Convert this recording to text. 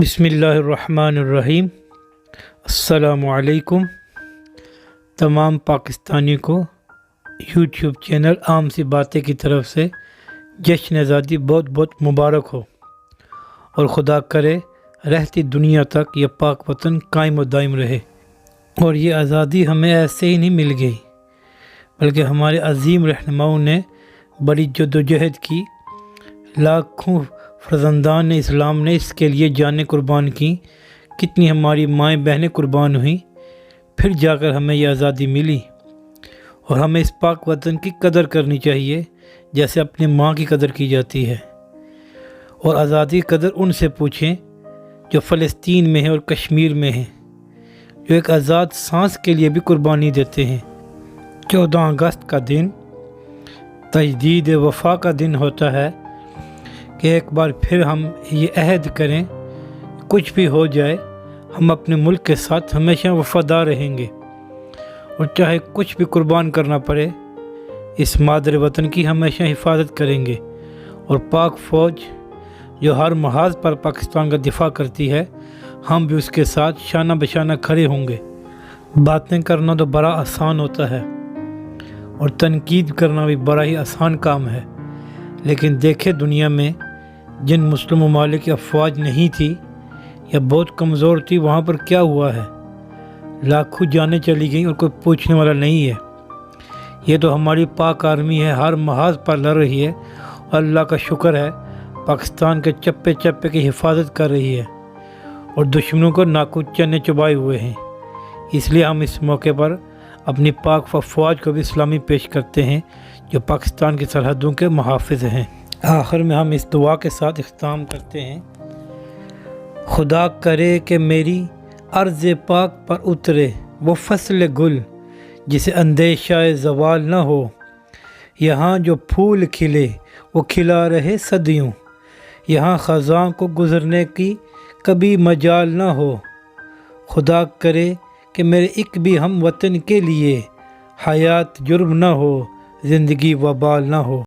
بسم اللہ الرحمن الرحیم۔ السلام علیکم تمام پاکستانی کو یوٹیوب چینل عام سی باتیں کی طرف سے جشن آزادی بہت بہت مبارک ہو، اور خدا کرے رہتی دنیا تک یہ پاک وطن قائم و دائم رہے۔ اور یہ آزادی ہمیں ایسے ہی نہیں مل گئی، بلکہ ہمارے عظیم رہنماؤں نے بڑی جدوجہد کی، لاکھوں فرزندان اسلام نے اس کے لیے جانیں قربان کی، کتنی ہماری مائیں بہنیں قربان ہوئیں، پھر جا کر ہمیں یہ آزادی ملی۔ اور ہمیں اس پاک وطن کی قدر کرنی چاہیے جیسے اپنی ماں کی قدر کی جاتی ہے۔ اور آزادی کی قدر ان سے پوچھیں جو فلسطین میں ہیں اور کشمیر میں ہیں، جو ایک آزاد سانس کے لیے بھی قربانی دیتے ہیں۔ 14 اگست کا دن تجدید وفا کا دن ہوتا ہے کہ ایک بار پھر ہم یہ عہد کریں، کچھ بھی ہو جائے ہم اپنے ملک کے ساتھ ہمیشہ وفادار رہیں گے، اور چاہے کچھ بھی قربان کرنا پڑے اس مادر وطن کی ہمیشہ حفاظت کریں گے۔ اور پاک فوج جو ہر محاذ پر پاکستان کا دفاع کرتی ہے، ہم بھی اس کے ساتھ شانہ بشانہ کھڑے ہوں گے۔ باتیں کرنا تو بڑا آسان ہوتا ہے، اور تنقید کرنا بھی بڑا ہی آسان کام ہے، لیکن دیکھے دنیا میں جن مسلم ممالک کی افواج نہیں تھی یا بہت کمزور تھی، وہاں پر کیا ہوا ہے؟ لاکھوں جانیں چلی گئیں اور کوئی پوچھنے والا نہیں ہے۔ یہ تو ہماری پاک آرمی ہے، ہر محاذ پر لڑ رہی ہے، اور اللہ کا شکر ہے پاکستان کے چپے چپے کی حفاظت کر رہی ہے، اور دشمنوں کو ناکچے نے چبائے ہوئے ہیں۔ اس لیے ہم اس موقع پر اپنی پاک افواج کو بھی سلامی پیش کرتے ہیں جو پاکستان کی سرحدوں کے محافظ ہیں۔ آخر میں ہم اس دعا کے ساتھ اختتام کرتے ہیں، خدا کرے کہ میری ارض پاک پر اترے وہ فصل گل جسے اندیشہ زوال نہ ہو، یہاں جو پھول کھلے وہ کھلا رہے صدیوں، یہاں خزاں کو گزرنے کی کبھی مجال نہ ہو، خدا کرے کہ میرے ایک بھی ہم وطن کے لیے حیات جرم نہ ہو، زندگی وبال نہ ہو۔